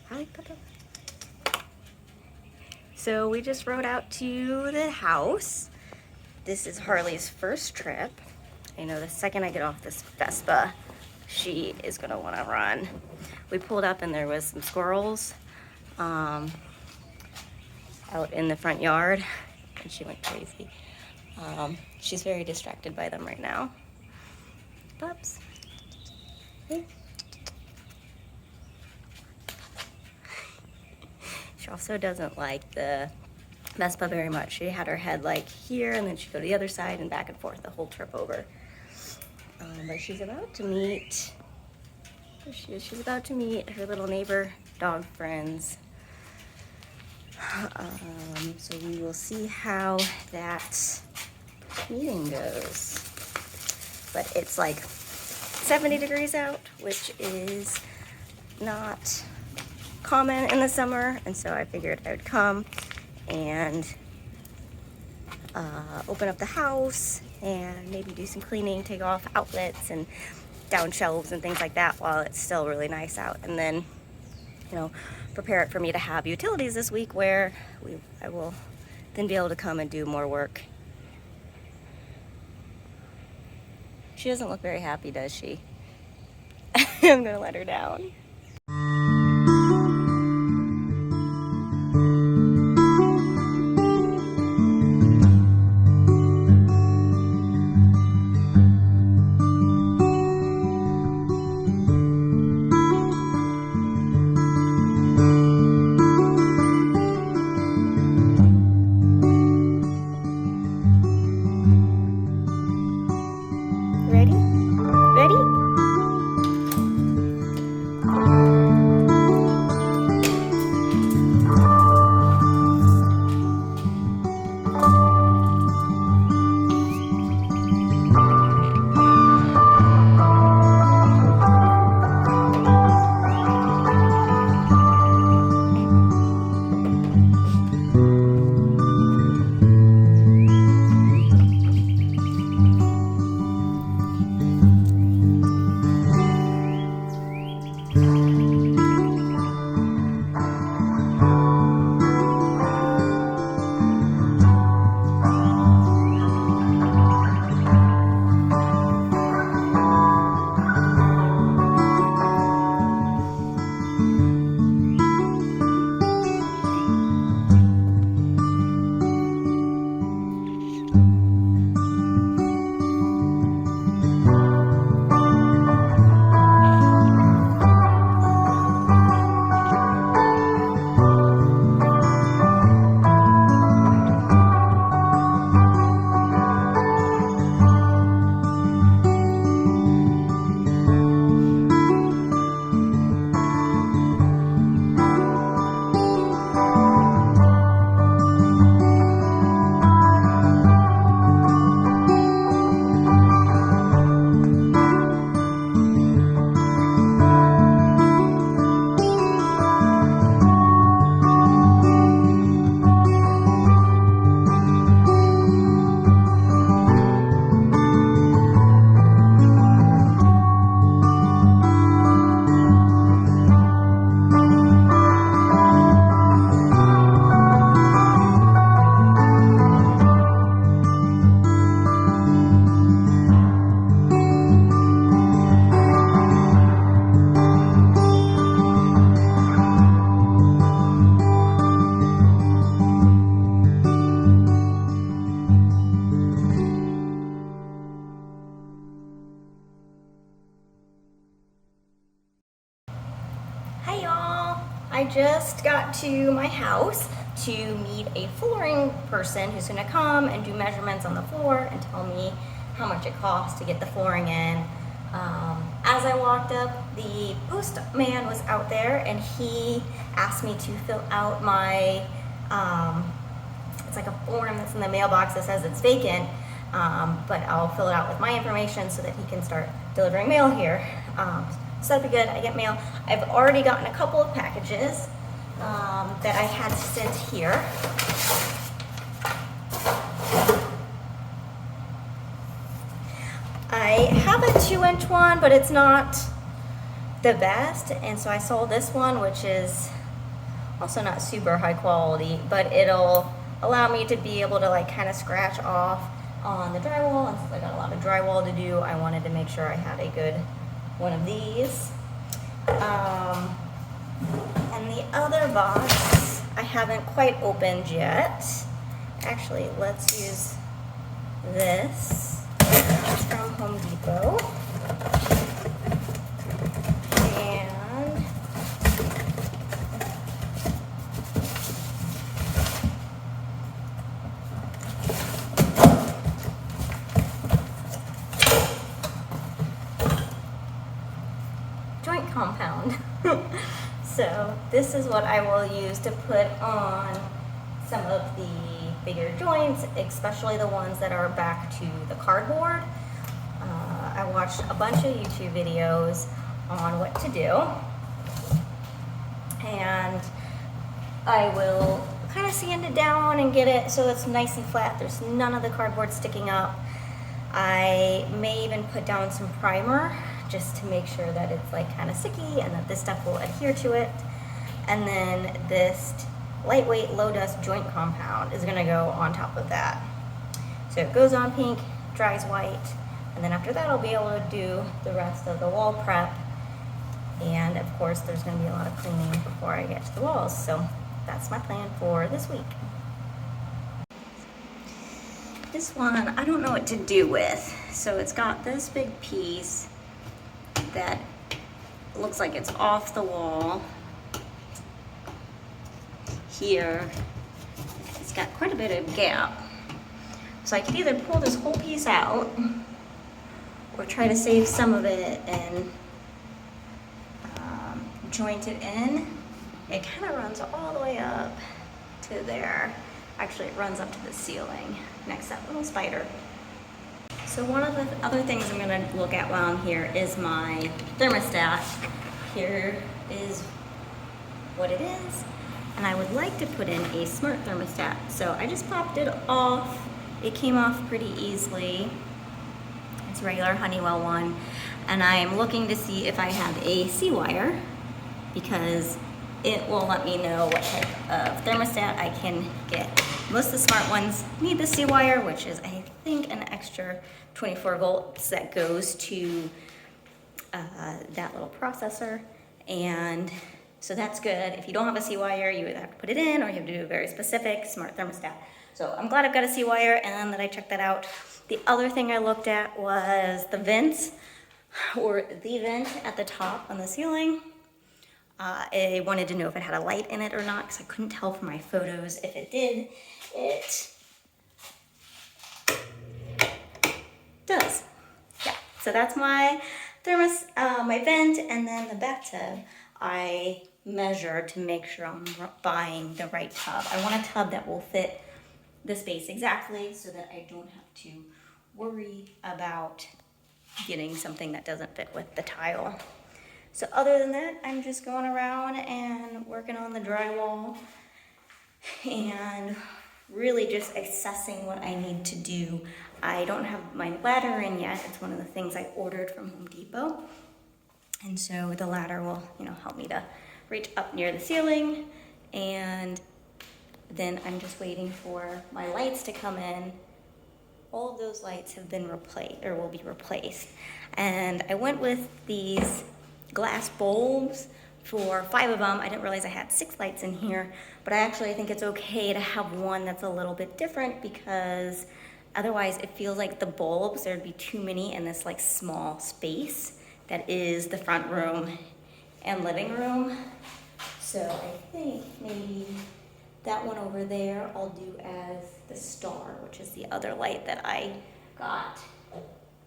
Harley, pop up. So we just rode out to the house. This is Harley's first trip. I know the second I get off this Vespa, she is gonna wanna run. We pulled up and there was some squirrels out in the front yard and she went crazy. She's very distracted by them right now. Pups. Hey. She also doesn't like the Vespa very much. She had her head like here and then she'd go to the other side and back and forth the whole trip over. But she's about to meet, there she is, she's about to meet her little neighbor dog friends. So we will see how that meeting goes. But it's like 70 degrees out, which is not common in the summer, and so I figured I would come and open up the house and maybe do some cleaning, take off outlets and down shelves and things like that while it's still really nice out, and then, you know, prepare it for me to have utilities this week where I will then be able to come and do more work. She doesn't look very happy, does she? I'm gonna let her down. Ready? Ready? Hi y'all! I just got to my house to meet a flooring person who's gonna come and do measurements on the floor and tell me how much it costs to get the flooring in. As I walked up, the postman was out there and he asked me to fill out my, it's like a form that's in the mailbox that says it's vacant, but I'll fill it out with my information so that he can start delivering mail here. So that'd be good. I get mail. I've already gotten a couple of packages that I had sent here. I have a 2-inch one, but it's not the best. And so I saw this one, which is also not super high quality, but it'll allow me to be able to like kind of scratch off on the drywall. And since I got a lot of drywall to do, I wanted to make sure I had a good one of these. And the other box I haven't quite opened yet. Actually, let's use this. It's from Home Depot. And joint compound. So this is what I will use to put on some of the bigger joints, especially the ones that are back to the cardboard. I watched a bunch of YouTube videos on what to do, and I will kind of sand it down and get it so it's nice and flat. There's none of the cardboard sticking up. I may even put down some primer just to make sure that it's like kind of sticky and that this stuff will adhere to it. And then this lightweight low dust joint compound is gonna go on top of that. So it goes on pink, dries white, and then after that I'll be able to do the rest of the wall prep. And of course there's gonna be a lot of cleaning before I get to the walls. So that's my plan for this week. This one, I don't know what to do with. So it's got this big piece that looks like it's off the wall. Here, it's got quite a bit of gap. So I could either pull this whole piece out or try to save some of it and joint it in. It kind of runs all the way up to there. Actually, it runs up to the ceiling next to that little spider. So one of the other things I'm gonna look at while I'm here is my thermostat. Here is what it is. And I would like to put in a smart thermostat. So I just popped it off. It came off pretty easily. It's a regular Honeywell one. And I'm looking to see if I have a C-wire, because it will let me know what type of thermostat I can get. Most of the smart ones need the C-wire, which is, I think, an extra 24 volts that goes to that little processor. And so that's good. If you don't have a C-wire, you either have to put it in or you have to do a very specific smart thermostat. So I'm glad I've got a C-wire and that I checked that out. The other thing I looked at was the vents, or the vent at the top on the ceiling. I wanted to know if it had a light in it or not, because I couldn't tell from my photos. If it did, it does. Yeah, so that's my my vent, and then the bathtub. I measured to make sure I'm buying the right tub. I want a tub that will fit the space exactly so that I don't have to worry about getting something that doesn't fit with the tile. So other than that, I'm just going around and working on the drywall and really just assessing what I need to do. I don't have my ladder in yet. It's one of the things I ordered from Home Depot. And so the ladder will, help me to reach up near the ceiling. And then I'm just waiting for my lights to come in. All of those lights have been replaced, or will be replaced. And I went with these glass bulbs for 5 of them. I didn't realize I had 6 lights in here, but I think it's okay to have one that's a little bit different, because otherwise it feels like the bulbs, there'd be too many in this like small space that is the front room and living room. So I think maybe that one over there I'll do as the star, which is the other light that I got,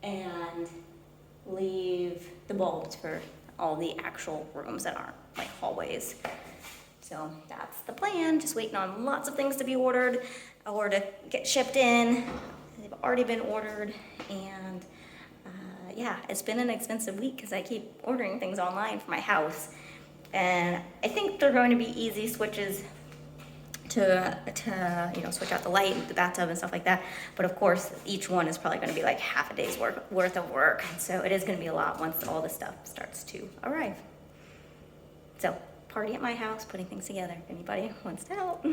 and leave the bulbs for all the actual rooms that aren't like hallways. So that's the plan. Just waiting on lots of things to be ordered or to get shipped in. They've already been ordered, and yeah, it's been an expensive week because I keep ordering things online for my house. And I think they're going to be easy switches to you know, switch out the light and the bathtub and stuff like that. But of course, each one is probably going to be like half a day's worth of work. So it is going to be a lot once all this stuff starts to arrive. So party at my house, putting things together. If anybody wants to help.